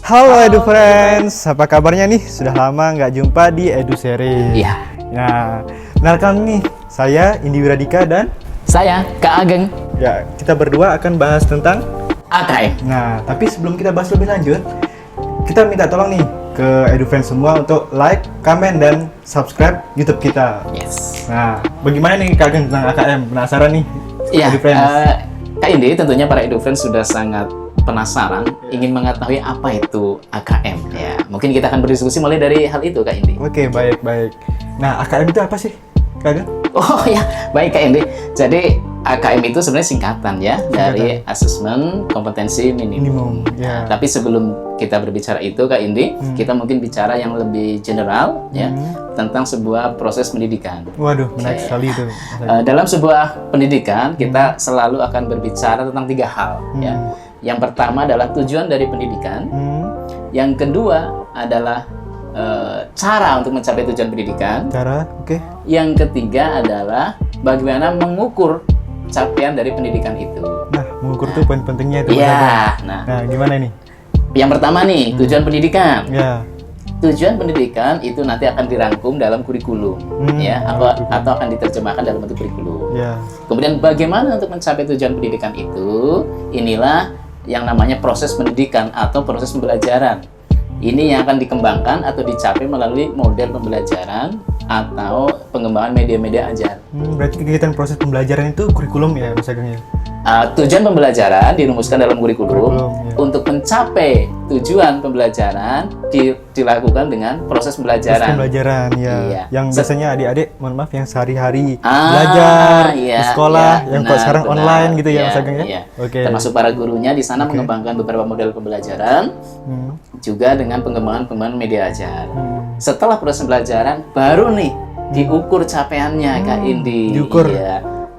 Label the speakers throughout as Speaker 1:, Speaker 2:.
Speaker 1: Halo Edu Friends, apa kabarnya nih? Sudah lama nggak jumpa di Edu Series.
Speaker 2: Iya.
Speaker 1: Nah, kenalkan nih, saya Indi Wiradika dan
Speaker 2: Saya Kak Ageng.
Speaker 1: ya kita berdua akan bahas tentang.
Speaker 2: AKM.
Speaker 1: Nah, tapi sebelum kita bahas lebih lanjut, kita minta tolong nih ke Edu Friends semua untuk like, komen, dan subscribe YouTube kita.
Speaker 2: Yes.
Speaker 1: Nah, bagaimana nih Kak Ageng tentang AKM? Penasaran nih?
Speaker 2: Iya.
Speaker 1: Edu Friends.
Speaker 2: Kak Indi, tentunya para EduFriends sudah sangat penasaran, ingin mengetahui apa itu AKM. Ya, mungkin kita akan berdiskusi mulai dari hal itu, Kak Indi.
Speaker 1: Oke, baik. Nah, AKM itu apa sih, Kak Ageng?
Speaker 2: Oh ya, baik Kak Indi. Jadi AKM itu sebenarnya singkatan ya dari Asesmen Kompetensi Minimum.
Speaker 1: Ya.
Speaker 2: Tapi sebelum kita berbicara itu, Kak Indi, kita mungkin bicara yang lebih general ya tentang sebuah proses pendidikan.
Speaker 1: Waduh, menarik sekali itu.
Speaker 2: Dalam sebuah pendidikan kita selalu akan berbicara tentang 3 hal ya. Yang pertama adalah tujuan dari pendidikan. Yang kedua adalah cara untuk mencapai tujuan pendidikan.
Speaker 1: Oke.
Speaker 2: Yang ketiga adalah bagaimana mengukur capaian dari pendidikan itu.
Speaker 1: Nah, mengukur tuh poin pentingnya itu.
Speaker 2: Iya.
Speaker 1: Nah, gimana nih?
Speaker 2: Yang pertama nih, tujuan pendidikan.
Speaker 1: Ya.
Speaker 2: Tujuan pendidikan itu nanti akan dirangkum dalam kurikulum, ya, atau akan diterjemahkan dalam bentuk kurikulum.
Speaker 1: Ya.
Speaker 2: Kemudian bagaimana untuk mencapai tujuan pendidikan itu? Inilah yang namanya proses pendidikan atau proses pembelajaran. Ini yang akan dikembangkan atau dicapai melalui model pembelajaran atau pengembangan media-media ajar.
Speaker 1: Berarti kegiatan proses pembelajaran itu kurikulum ya, Mas Ageng ya?
Speaker 2: Tujuan pembelajaran dirumuskan dalam kurikulum.
Speaker 1: Ya.
Speaker 2: Untuk mencapai tujuan pembelajaran dilakukan dengan proses pembelajaran.
Speaker 1: Proses pembelajaran ya.
Speaker 2: Iya.
Speaker 1: Yang biasanya adik-adik, mohon maaf, yang sehari-hari belajar di sekolah, yang kok sekarang online gitu ya, Mas Ageng ya?
Speaker 2: Iya.
Speaker 1: Oke.
Speaker 2: Termasuk para gurunya di sana mengembangkan beberapa model pembelajaran, juga dengan pengembangan media ajar. Setelah proses pembelajaran, baru nih diukur capaiannya, Kak Indi.
Speaker 1: Diukur.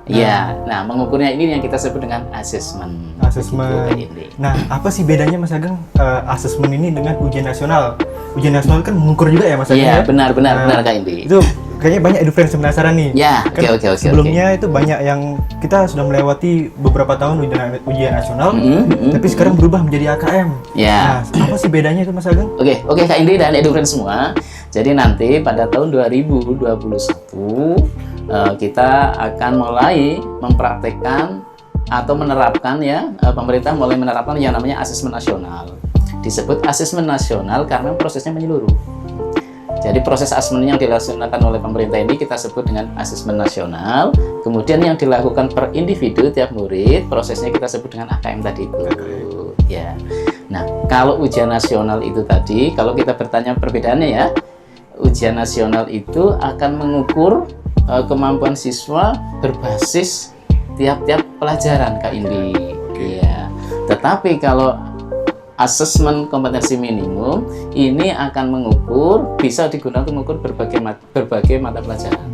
Speaker 2: Iya. Nah, mengukurnya ini yang kita sebut dengan asesmen.
Speaker 1: Asesmen. Nah, apa sih bedanya, Mas Ageng, asesmen ini dengan ujian nasional? Ujian nasional kan mengukur juga ya, Mas Ageng?
Speaker 2: Iya,
Speaker 1: ya?
Speaker 2: benar, Kak Indi.
Speaker 1: Itu kayaknya banyak EduFriends penasaran nih.
Speaker 2: Ya,
Speaker 1: kan
Speaker 2: oke.
Speaker 1: sebelumnya itu banyak yang kita sudah melewati beberapa tahun ujian nasional, tapi sekarang berubah menjadi AKM.
Speaker 2: Ya.
Speaker 1: Nah, apa sih bedanya itu, Mas Ageng?
Speaker 2: Oke, Kak Indi dan EduFriends semua. Jadi nanti pada tahun 2021 kita akan mulai mempraktekkan atau menerapkan ya, pemerintah mulai menerapkan yang namanya asesmen nasional. Disebut asesmen nasional karena prosesnya menyeluruh. Jadi proses asesmen yang dilaksanakan oleh pemerintah ini kita sebut dengan asesmen nasional. Kemudian yang dilakukan per individu tiap murid, prosesnya kita sebut dengan AKM tadi itu. Ya. Nah, kalau ujian nasional itu tadi, kalau kita bertanya perbedaannya ya, ujian nasional itu akan mengukur kemampuan siswa berbasis tiap-tiap pelajaran, Kak Indi. Iya. Tetapi kalau asesmen kompetensi minimum ini akan bisa digunakan untuk mengukur berbagai mata pelajaran.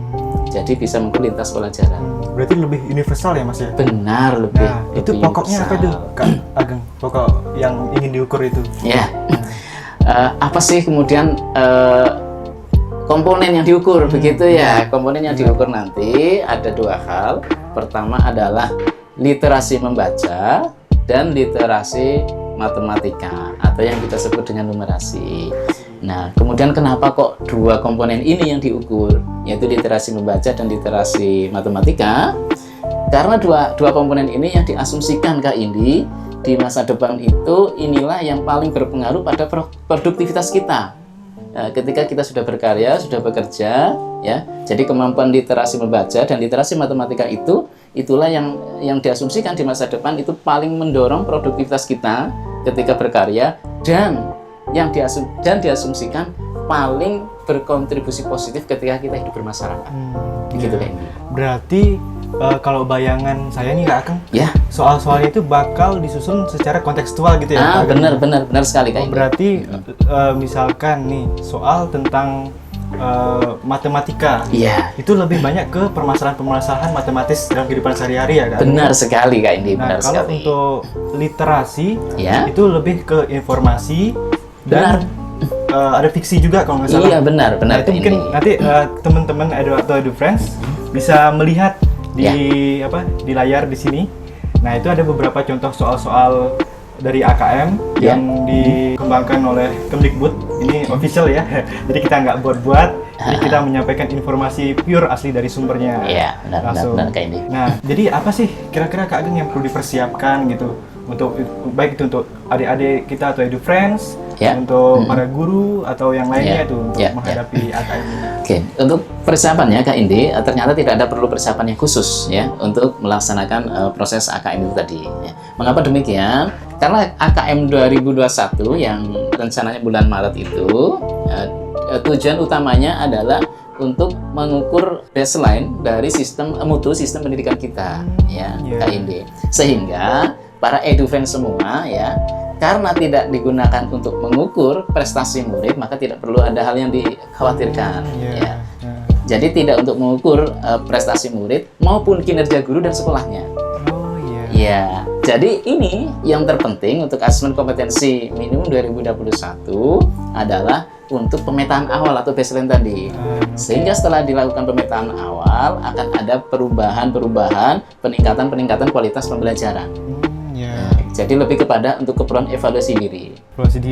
Speaker 2: Jadi bisa mengukur lintas pelajaran.
Speaker 1: Berarti lebih universal ya, Mas ya?
Speaker 2: Benar, lebih.
Speaker 1: Nah, itu pokoknya apa itu, Kak Ageng? Pokok yang ingin diukur itu?
Speaker 2: Ya. Apa sih kemudian komponen yang diukur begitu ya? Komponen yang diukur nanti ada 2 hal. Pertama adalah literasi membaca dan literasi matematika atau yang kita sebut dengan numerasi. Nah, kemudian kenapa kok 2 komponen ini yang diukur, yaitu literasi membaca dan literasi matematika? Karena dua komponen ini yang diasumsikan, Kak Indi, di masa depan itu inilah yang paling berpengaruh pada produktivitas kita. Ketika kita sudah berkarya, sudah bekerja, ya. Jadi kemampuan literasi membaca dan literasi matematika itulah yang diasumsikan di masa depan itu paling mendorong produktivitas kita ketika berkarya dan diasumsikan paling berkontribusi positif ketika kita hidup bermasyarakat. Begitu kan?
Speaker 1: Berarti kalau bayangan saya nih, Kak Ageng,
Speaker 2: ya,
Speaker 1: soal-soalnya itu bakal disusun secara kontekstual gitu ya?
Speaker 2: Benar sekali, Kak.
Speaker 1: Berarti misalkan nih soal tentang matematika, itu lebih banyak ke permasalahan-permasalahan matematis dalam kehidupan sehari-hari ya, Kak?
Speaker 2: Benar sekali, Kak Indi.
Speaker 1: Nah, kalau untuk literasi, itu lebih ke informasi dan ada fiksi juga kalau nggak salah.
Speaker 2: Iya, benar.
Speaker 1: Nah, itu mungkin nanti teman-teman EduFriends bisa melihat di layar di sini. Nah, itu ada beberapa contoh soal-soal dari AKM yang dikembangkan oleh Kemdikbud. Ini official ya, jadi kita nggak buat-buat, jadi kita menyampaikan informasi pure asli dari sumbernya.
Speaker 2: Iya, benar kayak ini.
Speaker 1: Nah, jadi apa sih kira-kira Kak Ageng yang perlu dipersiapkan gitu untuk baik itu untuk adik-adik kita atau EduFriends, untuk para guru atau yang lainnya itu untuk menghadapi AKM ini.
Speaker 2: Oke, untuk persiapannya Kak Indi, ternyata tidak ada perlu persiapan yang khusus ya untuk melaksanakan proses AKM itu tadi. Ya. Mengapa demikian? Karena AKM 2021 yang rencananya bulan Maret itu tujuan utamanya adalah untuk mengukur baseline dari mutu sistem pendidikan kita, Kak Indi. Sehingga para EduFriends semua ya, karena tidak digunakan untuk mengukur prestasi murid, maka tidak perlu ada hal yang dikhawatirkan. Jadi tidak untuk mengukur prestasi murid maupun kinerja guru dan sekolahnya. Ya, jadi ini yang terpenting untuk asesmen kompetensi minimum 2021 adalah untuk pemetaan awal atau baseline tadi. Sehingga setelah dilakukan pemetaan awal akan ada perubahan-perubahan, peningkatan kualitas pembelajaran. Jadi lebih kepada untuk keperluan evaluasi diri.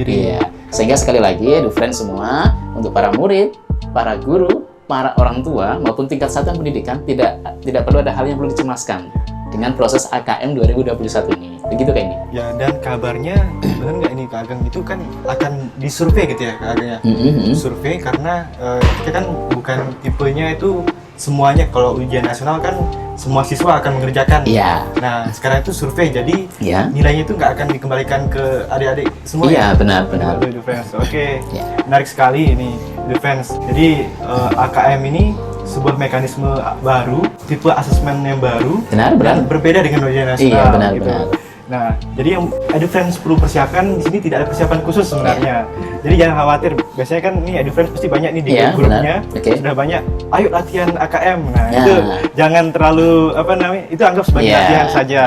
Speaker 2: Iya. Sehingga sekali lagi, EduFriends semua, untuk para murid, para guru, para orang tua maupun tingkat satuan pendidikan tidak perlu ada hal yang perlu dicemaskan dengan proses AKM 2021 ini. Begitu Kak ini. Ya,
Speaker 1: dan kabarnya benar nggak ini Kak Ageng itu kan akan disurvei gitu ya Kak Ageng ya? Survei karena kita kan bukan tipenya itu semuanya, kalau ujian nasional kan semua siswa akan mengerjakan. Nah, sekarang itu survei, jadi nilainya itu nggak akan dikembalikan ke adik-adik semua.
Speaker 2: Benar.
Speaker 1: Oke. Menarik sekali ini EduFriends. Jadi AKM ini sebuah mekanisme baru, tipe asesmen yang baru, dan berbeda dengan ujian nasional. Benar. Nah, jadi yang EduFriends perlu persiapkan di sini tidak ada persiapan khusus sebenarnya. Jadi jangan khawatir. Biasanya kan nih EduFriends pasti banyak nih di grupnya, sudah banyak. Ayo latihan AKM. Nah, itu jangan terlalu itu anggap sebagai latihan saja.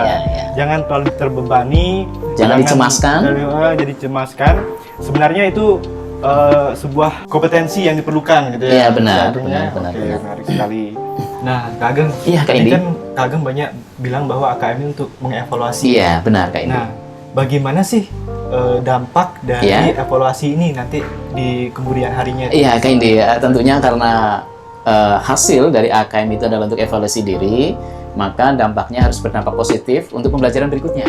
Speaker 1: Jangan terlalu terbebani.
Speaker 2: Jangan dicemaskan.
Speaker 1: Jadi cemaskan. Sebenarnya itu sebuah kompetensi yang diperlukan gitu ya.
Speaker 2: Benar.
Speaker 1: Menarik sekali. Nah, Kak Ageng, kan Kak Ageng banyak bilang bahwa AKM ini untuk mengevaluasi.
Speaker 2: Iya, benar Kak Indi.
Speaker 1: Nah, bagaimana sih dampak dari evaluasi ini nanti di kemudian harinya?
Speaker 2: Iya, Kak Indi, tentunya karena hasil dari AKM itu adalah untuk evaluasi diri, maka dampaknya harus berdampak positif untuk pembelajaran berikutnya.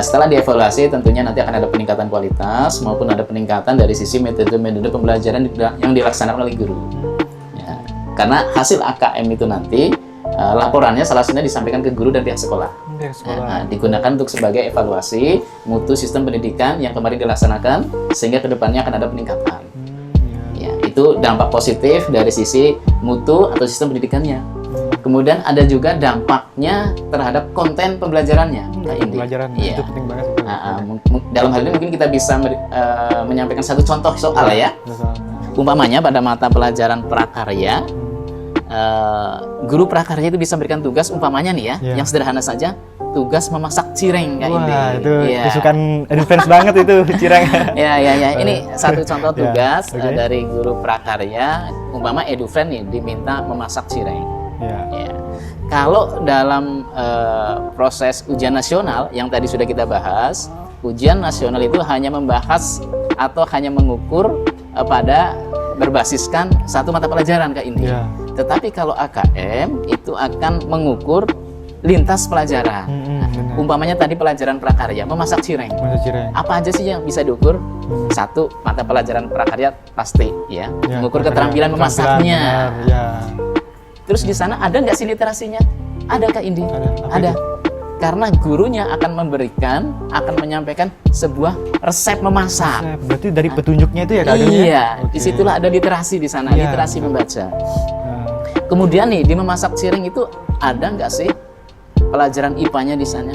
Speaker 2: Setelah dievaluasi tentunya nanti akan ada peningkatan kualitas maupun ada peningkatan dari sisi metode-metode pembelajaran yang dilaksanakan oleh guru. Karena hasil AKM itu nanti laporannya salah satunya disampaikan ke guru dan pihak sekolah. Digunakan untuk sebagai evaluasi mutu sistem pendidikan yang kemarin dilaksanakan sehingga kedepannya akan ada peningkatan. Itu dampak positif dari sisi mutu atau sistem pendidikannya. Kemudian ada juga dampaknya terhadap konten pembelajarannya.
Speaker 1: Pembelajaran itu penting banget.
Speaker 2: Dalam hal ini mungkin kita bisa menyampaikan satu contoh soal ya. Umpamanya pada mata pelajaran prakarya, guru prakarya itu bisa memberikan tugas umpamanya nih ya, yang sederhana saja, tugas memasak cireng Kak Indi.
Speaker 1: Itu kesukaan EduFriends banget itu cireng.
Speaker 2: Ini satu contoh tugas dari guru prakarya, umpama EduFriends nih diminta memasak cireng. Kalau dalam proses ujian nasional yang tadi sudah kita bahas, ujian nasional itu hanya membahas atau hanya mengukur pada berbasiskan satu mata pelajaran Kak Indi. Tetapi kalau AKM itu akan mengukur lintas pelajaran. Umpamanya tadi pelajaran prakarya, memasak cireng. Apa aja sih yang bisa diukur? Satu, mata pelajaran prakarya pasti ya, mengukur keterampilan memasaknya. Terus di sana ada nggak sih literasinya? Ada Kak Indi? Ada. Karena gurunya akan menyampaikan sebuah resep memasak.
Speaker 1: Berarti dari petunjuknya itu ya Kak Ageng?
Speaker 2: Iya, disitulah ada literasi di sana, literasi membaca. Kemudian nih di memasak cireng itu ada nggak sih pelajaran IPA-nya di sana?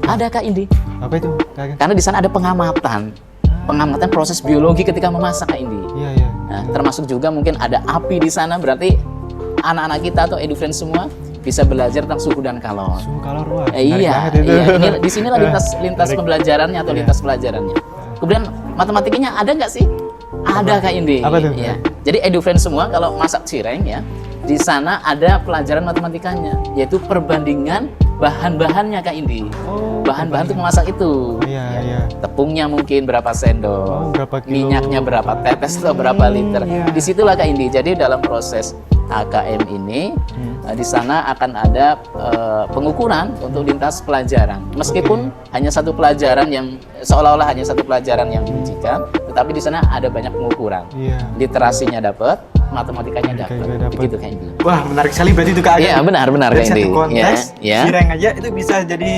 Speaker 2: Ada Kak Indi.
Speaker 1: Apa itu Kak Ageng?
Speaker 2: Karena di sana ada pengamatan proses biologi ketika memasak Kak Indi. Nah, termasuk juga mungkin ada api di sana, berarti anak-anak kita atau EduFriends semua bisa belajar tentang suhu dan kalor.
Speaker 1: Suhu kalor, wah.
Speaker 2: Ini di sinilah lintas pembelajarannya atau lintas pelajarannya. Kemudian matematikanya ada nggak sih? Ada Kak Indi.
Speaker 1: Apa tuh?
Speaker 2: Jadi EduFriends semua kalau masak cireng ya, di sana ada pelajaran matematikanya, yaitu perbandingan bahan-bahannya Kak Indi.
Speaker 1: Oh,
Speaker 2: Bahan-bahan untuk memasak itu.
Speaker 1: Iya,
Speaker 2: Ya.
Speaker 1: iya.
Speaker 2: Tepungnya mungkin berapa sendok,
Speaker 1: Berapa kilo?
Speaker 2: minyaknya berapa tetes atau berapa liter.
Speaker 1: Iya.
Speaker 2: Disitulah Kak Indi. Jadi dalam proses AKM ini di sana akan ada pengukuran untuk lintas pelajaran. Meskipun hanya satu pelajaran yang seolah-olah hanya satu pelajaran yang diujikan, tetapi di sana ada banyak pengukuran.
Speaker 1: Iya.
Speaker 2: Literasinya dapat, matematikanya dapat.
Speaker 1: dapet.
Speaker 2: Begitu Kak Indi.
Speaker 1: Wah, menarik sekali berarti itu Kak Ageng.
Speaker 2: Iya, benar
Speaker 1: Dari
Speaker 2: Kak Indi.
Speaker 1: satu konteks,
Speaker 2: Ya.
Speaker 1: Cireng aja itu bisa jadi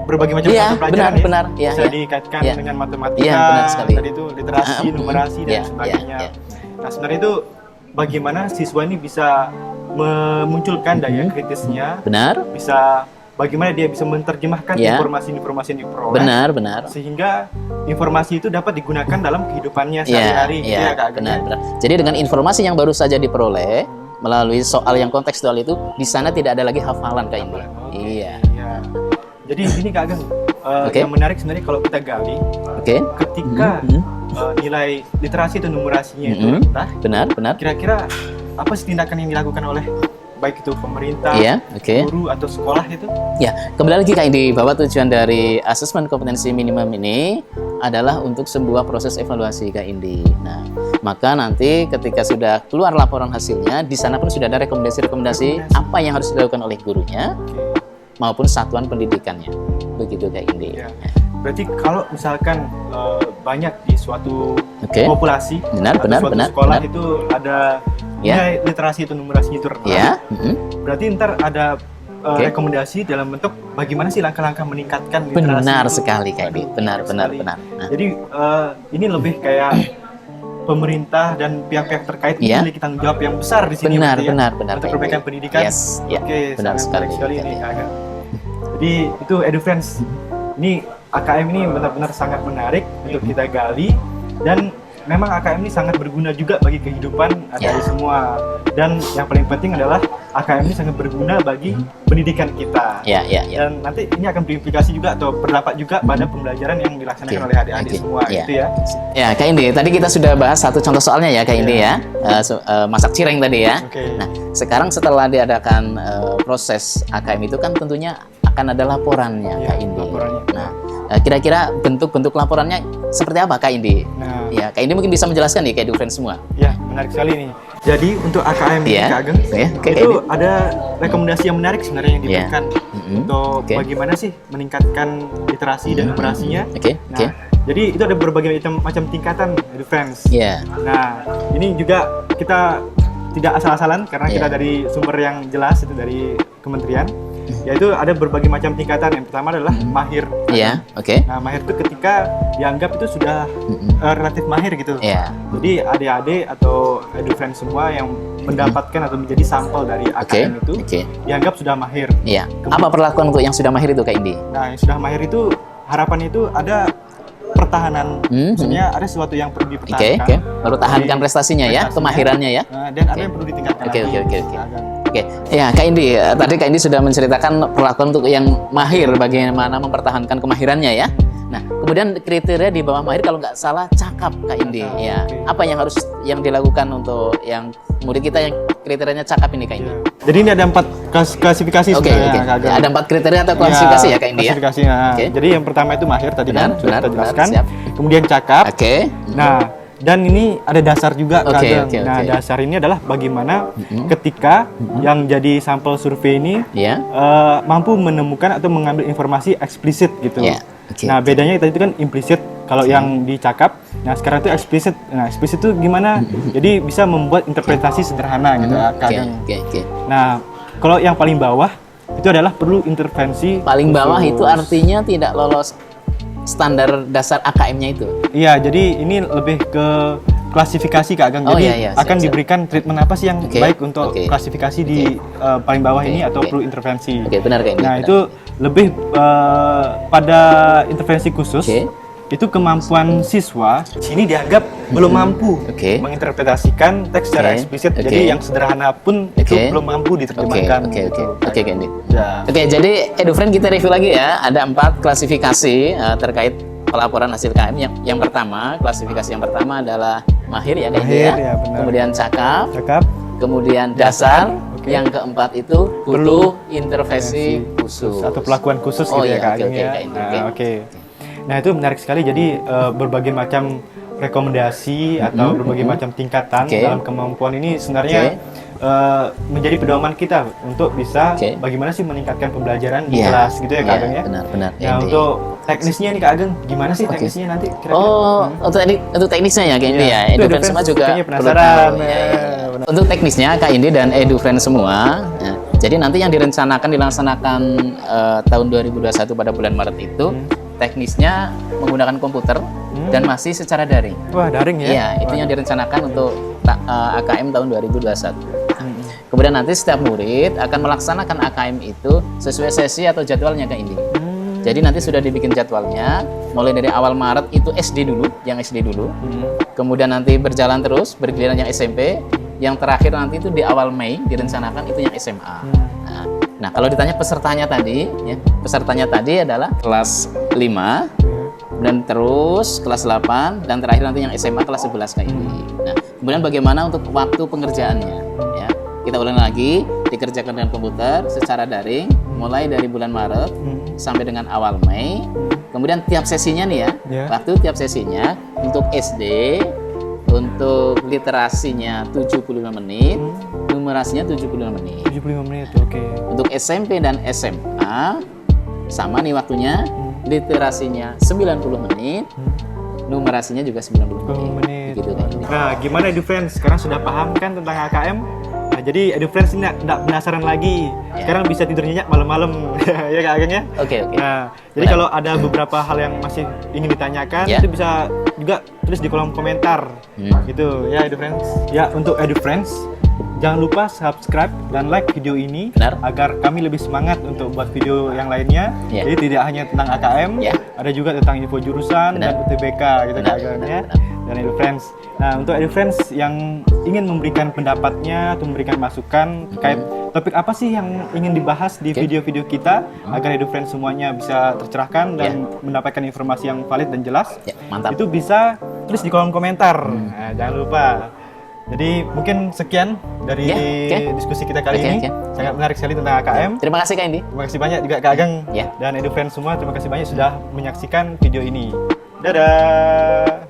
Speaker 1: berbagai macam
Speaker 2: Iya,
Speaker 1: mata pelajaran ya.
Speaker 2: benar. Iya,
Speaker 1: Bisa
Speaker 2: iya.
Speaker 1: dikaitkan
Speaker 2: Iya.
Speaker 1: dengan matematika,
Speaker 2: Iya, benar sekali.
Speaker 1: tadi itu literasi, numerasi dan
Speaker 2: Iya,
Speaker 1: sebagainya.
Speaker 2: iya.
Speaker 1: Nah, sebenarnya itu bagaimana siswa ini bisa memunculkan daya kritisnya,
Speaker 2: Benar?
Speaker 1: bisa bagaimana dia bisa menerjemahkan
Speaker 2: Iya.
Speaker 1: informasi-informasi yang diperoleh,
Speaker 2: Benar.
Speaker 1: sehingga informasi itu dapat digunakan dalam kehidupannya
Speaker 2: Iya,
Speaker 1: sehari-hari, gitu
Speaker 2: iya,
Speaker 1: ya Kak Ageng.
Speaker 2: benar. Jadi dengan informasi yang baru saja diperoleh melalui soal yang kontekstual itu, di sana tidak ada lagi hafalan Kak Indi. Iya.
Speaker 1: Iya. Jadi ini Kak Ageng,
Speaker 2: Oke.
Speaker 1: yang menarik sebenarnya kalau kita gali,
Speaker 2: Oke.
Speaker 1: ketika
Speaker 2: Mhm.
Speaker 1: nilai literasi dan numerasinya itu
Speaker 2: Mhm.
Speaker 1: rendah,
Speaker 2: Benar.
Speaker 1: kira-kira apa sih tindakan yang dilakukan oleh baik itu pemerintah,
Speaker 2: Iya, oke.
Speaker 1: guru atau sekolah itu?
Speaker 2: Ya, kembali lagi Kak Indi, bahwa tujuan dari asesmen kompetensi minimum ini adalah untuk sebuah proses evaluasi Kak Indi. Nah, maka nanti ketika sudah keluar laporan hasilnya, di sana pun sudah ada rekomendasi-rekomendasi apa yang harus dilakukan oleh gurunya maupun satuan pendidikannya. Begitu Kak Indi.
Speaker 1: Ya. Berarti kalau misalkan banyak di suatu
Speaker 2: Oke.
Speaker 1: populasi
Speaker 2: Benar,
Speaker 1: atau
Speaker 2: benar,
Speaker 1: suatu
Speaker 2: benar,
Speaker 1: sekolah
Speaker 2: benar.
Speaker 1: itu ada
Speaker 2: Ya.
Speaker 1: nilai literasi itu numerasi itu rendah,
Speaker 2: Ya. Mhm.
Speaker 1: berarti ntar ada
Speaker 2: Oke.
Speaker 1: rekomendasi dalam bentuk bagaimana sih langkah-langkah meningkatkan literasi
Speaker 2: Benar
Speaker 1: itu.
Speaker 2: sekali Kak Indi.
Speaker 1: Aduh,
Speaker 2: Benar.
Speaker 1: sekali.
Speaker 2: Nah,
Speaker 1: Jadi ini lebih kayak pemerintah dan pihak-pihak terkait
Speaker 2: Iya.
Speaker 1: memiliki tanggung jawab yang besar di sini
Speaker 2: benar,
Speaker 1: berarti ya,
Speaker 2: benar,
Speaker 1: untuk
Speaker 2: Kak
Speaker 1: perbaikan
Speaker 2: Indi.
Speaker 1: pendidikan.
Speaker 2: Yes, ya.
Speaker 1: Oke,
Speaker 2: Benar
Speaker 1: sangat
Speaker 2: sekali,
Speaker 1: menarik sekali
Speaker 2: Kak
Speaker 1: ini
Speaker 2: Indi.
Speaker 1: Kak Ageng. Jadi itu EduFriends. Ini AKM ini benar-benar sangat menarik untuk kita gali, dan memang AKM ini sangat berguna juga bagi kehidupan
Speaker 2: Ya.
Speaker 1: dari semua. Dan yang paling penting adalah AKM ini sangat berguna bagi pendidikan kita.
Speaker 2: Ya.
Speaker 1: Dan nanti ini akan berimplikasi juga atau berdampak juga pada pembelajaran yang dilaksanakan
Speaker 2: Oke,
Speaker 1: oleh adik-adik
Speaker 2: oke,
Speaker 1: semua,
Speaker 2: ya.
Speaker 1: gitu ya.
Speaker 2: Ya, Kak Indi, tadi kita sudah bahas satu contoh soalnya ya, Kak Indi ya. Masak cireng tadi ya.
Speaker 1: Oke.
Speaker 2: Nah, sekarang setelah diadakan proses AKM itu kan tentunya akan ada laporannya,
Speaker 1: Iya,
Speaker 2: Kak Indi.
Speaker 1: laporannya.
Speaker 2: Nah, kira-kira bentuk-bentuk laporannya seperti apa, Kak Indi?
Speaker 1: Nah,
Speaker 2: Ya, Kak Indi mungkin bisa menjelaskan nih, Kak EduFriends semua.
Speaker 1: ya menarik sekali nih. Jadi untuk AKM ini
Speaker 2: Iya.
Speaker 1: Kak Ageng,
Speaker 2: Ya, oke, Kak
Speaker 1: itu
Speaker 2: Indi.
Speaker 1: ada rekomendasi yang menarik sebenarnya yang
Speaker 2: Iya.
Speaker 1: diberikan
Speaker 2: Mhm.
Speaker 1: untuk
Speaker 2: Oke.
Speaker 1: bagaimana sih meningkatkan literasi dan numerasinya.
Speaker 2: Oke,
Speaker 1: Nah,
Speaker 2: oke.
Speaker 1: jadi itu ada berbagai macam tingkatan EduFriends.
Speaker 2: Iya.
Speaker 1: Nah, ini juga kita tidak asal-asalan karena
Speaker 2: Iya.
Speaker 1: kita dari sumber yang jelas, itu dari kementerian, yaitu ada berbagai macam tingkatan. Yang pertama adalah mahir.
Speaker 2: Iya, oke.
Speaker 1: Nah, mahir itu ketika dianggap itu sudah relatif mahir gitu.
Speaker 2: Iya.
Speaker 1: Jadi adik-adik atau EduFriends semua yang mendapatkan atau menjadi sampel dari
Speaker 2: Oke.
Speaker 1: AKM itu
Speaker 2: Oke.
Speaker 1: dianggap sudah mahir.
Speaker 2: Iya. Apa perlakuan untuk yang sudah mahir itu, Kak Indi?
Speaker 1: Nah, yang sudah mahir itu harapannya itu ada pertahanan. Maksudnya ada sesuatu yang perlu
Speaker 2: Oke,
Speaker 1: dipertahankan.
Speaker 2: oke. Pertahankan prestasinya ya,
Speaker 1: Prestasinya.
Speaker 2: kemahirannya ya.
Speaker 1: Nah, dan ada
Speaker 2: Oke.
Speaker 1: yang perlu ditingkatkan
Speaker 2: Oke,
Speaker 1: lagi.
Speaker 2: oke. Oke, ya Kak Indi, tadi Kak Indi sudah menceritakan perlakuan untuk yang mahir, bagaimana mempertahankan kemahirannya ya. Nah, kemudian kriteria di bawah mahir kalau nggak salah cakap Kak Indi.
Speaker 1: Cakap,
Speaker 2: Ya,
Speaker 1: oke.
Speaker 2: apa yang harus dilakukan untuk yang murid kita yang kriterianya cakap ini Kak Indi?
Speaker 1: Iya. Jadi ini ada 4 klasifikasi
Speaker 2: Oke,
Speaker 1: sebenarnya,
Speaker 2: oke.
Speaker 1: Kak Ageng.
Speaker 2: Ya, ada 4 kriteria atau klasifikasi ya Kak Indi ya.
Speaker 1: Klasifikasi, nah.
Speaker 2: Oke.
Speaker 1: Jadi yang pertama itu mahir tadi
Speaker 2: Benar,
Speaker 1: kan sudah
Speaker 2: benar,
Speaker 1: kita
Speaker 2: benar,
Speaker 1: jelaskan.
Speaker 2: siap.
Speaker 1: Kemudian cakap.
Speaker 2: Oke.
Speaker 1: Nah, dan ini ada dasar juga Kak
Speaker 2: Oke,
Speaker 1: Ageng.
Speaker 2: oke,
Speaker 1: Nah,
Speaker 2: oke.
Speaker 1: dasar ini adalah bagaimana ketika yang jadi sampel survei ini
Speaker 2: Ya.
Speaker 1: mampu menemukan atau mengambil informasi eksplisit gitu.
Speaker 2: Ya, oke.
Speaker 1: Nah, bedanya tadi itu kan implisit kalau yang dicakap. Nah, sekarang itu eksplisit. Nah, eksplisit itu gimana? Jadi bisa membuat interpretasi sederhana gitu Kak
Speaker 2: Oke,
Speaker 1: Ageng.
Speaker 2: oke.
Speaker 1: Nah, kalau yang paling bawah itu adalah perlu intervensi
Speaker 2: Paling bawah
Speaker 1: khusus.
Speaker 2: itu artinya tidak lolos standar dasar AKM-nya itu.
Speaker 1: Iya, jadi ini lebih ke klasifikasi Kak Ageng.
Speaker 2: Oh,
Speaker 1: Jadi
Speaker 2: iya, iya, siap,
Speaker 1: akan
Speaker 2: siap.
Speaker 1: diberikan treatment apa sih yang
Speaker 2: Oke,
Speaker 1: baik untuk
Speaker 2: oke.
Speaker 1: klasifikasi di paling bawah
Speaker 2: Oke,
Speaker 1: ini atau
Speaker 2: oke.
Speaker 1: perlu intervensi.
Speaker 2: Oke, benar Kak Indi.
Speaker 1: Nah,
Speaker 2: benar.
Speaker 1: itu lebih pada intervensi khusus.
Speaker 2: Oke.
Speaker 1: Itu kemampuan siswa sini dianggap belum mampu
Speaker 2: Oke.
Speaker 1: menginterpretasikan teks secara
Speaker 2: Oke,
Speaker 1: eksplisit.
Speaker 2: oke.
Speaker 1: Jadi yang sederhana pun itu
Speaker 2: Oke.
Speaker 1: belum mampu
Speaker 2: Oke,
Speaker 1: diterjemahkan.
Speaker 2: oke,
Speaker 1: gitu,
Speaker 2: oke.
Speaker 1: Kak
Speaker 2: Oke, Kak Indi.
Speaker 1: Ya.
Speaker 2: Oke, jadi EduFriend kita review lagi ya. Ada 4 klasifikasi terkait pelaporan hasil KM. Yang pertama, klasifikasi yang pertama adalah mahir ya, Kak Indi
Speaker 1: Mahir,
Speaker 2: ya.
Speaker 1: ya, benar.
Speaker 2: Kemudian cakap,
Speaker 1: Cakap.
Speaker 2: kemudian dasar, Yang keempat itu butuh intervensi khusus
Speaker 1: atau pelakuan khusus
Speaker 2: oh,
Speaker 1: gitu ya
Speaker 2: iya,
Speaker 1: Kak
Speaker 2: oke,
Speaker 1: Ageng
Speaker 2: oke,
Speaker 1: ya.
Speaker 2: Kak Indi,
Speaker 1: Nah,
Speaker 2: oke.
Speaker 1: oke. Nah, itu menarik sekali. Jadi berbagai macam rekomendasi atau berbagai macam tingkatan dalam kemampuan ini sebenarnya menjadi pedoman kita untuk bisa bagaimana sih meningkatkan pembelajaran di kelas gitu ya Kak Ageng ya.
Speaker 2: Benar-benar.
Speaker 1: Nah, untuk teknisnya nih Kak Ageng, gimana sih teknisnya nanti kira-kira?
Speaker 2: Oh, untuk teknisnya ya Kak Indi ya. EduFriends semua juga
Speaker 1: kayaknya
Speaker 2: perlu
Speaker 1: penasaran.
Speaker 2: tahu. Untuk teknisnya Kak Indi dan EduFriends semua. Ya. Jadi nanti yang dilaksanakan tahun 2021 pada bulan Maret itu teknisnya menggunakan komputer dan masih secara daring.
Speaker 1: Wah, daring ya?
Speaker 2: Iya, itu yang direncanakan untuk AKM tahun 2021. Kemudian nanti setiap murid akan melaksanakan AKM itu sesuai sesi atau jadwalnya Kak Indi. Jadi nanti sudah dibikin jadwalnya, mulai dari awal Maret itu SD dulu, yang SD dulu. Kemudian nanti berjalan terus, bergiliran yang SMP. Yang terakhir nanti itu di awal Mei direncanakan itu yang SMA. Nah, kalau ditanya pesertanya tadi, ya, pesertanya tadi adalah kelas 5, dan terus kelas 8, dan terakhir nanti yang SMA kelas 11 Kak Indi. Nah, kemudian bagaimana untuk waktu pengerjaannya? Ya, kita ulang lagi, dikerjakan dengan komputer secara daring, mulai dari bulan Maret sampai dengan awal Mei. Kemudian tiap sesinya nih ya, waktu tiap sesinya untuk SD, untuk literasinya 75 menit, numerasinya 75 menit.
Speaker 1: 75 menit, oke.
Speaker 2: Untuk SMP dan SMA, sama nih waktunya, literasinya 90 menit, numerasinya juga 90 menit. Gitu, kan.
Speaker 1: Nah, gimana EduFriends? Sekarang sudah paham kan tentang AKM? Nah, jadi EduFriends ini nggak penasaran lagi. Sekarang bisa tidur nyenyak malam-malam, ya Kak Ageng ya?
Speaker 2: Oke.
Speaker 1: Nah, jadi kalau ada beberapa hal yang masih ingin ditanyakan, itu bisa juga tulis di kolom komentar, gitu ya EduFriends. Ya, untuk EduFriends, jangan lupa subscribe dan like video ini agar kami lebih semangat untuk buat video yang lainnya. Jadi tidak hanya tentang AKM, ada juga tentang info jurusan dan UTBK gitu Kak Ageng ya. Dan EduFriends. Nah, untuk EduFriends yang ingin memberikan pendapatnya atau memberikan masukan terkait topik apa sih yang ingin dibahas di video-video kita agar EduFriends semuanya bisa tercerahkan dan mendapatkan informasi yang valid dan jelas.
Speaker 2: Mantap.
Speaker 1: Itu bisa tulis di kolom komentar. Nah, jangan lupa. Jadi mungkin sekian dari diskusi kita kali ini. Sangat menarik sekali tentang AKM.
Speaker 2: Terima kasih Kak Indi.
Speaker 1: Terima kasih banyak juga Kak Ageng dan EduFriends semua. Terima kasih banyak sudah menyaksikan video ini. Dadah.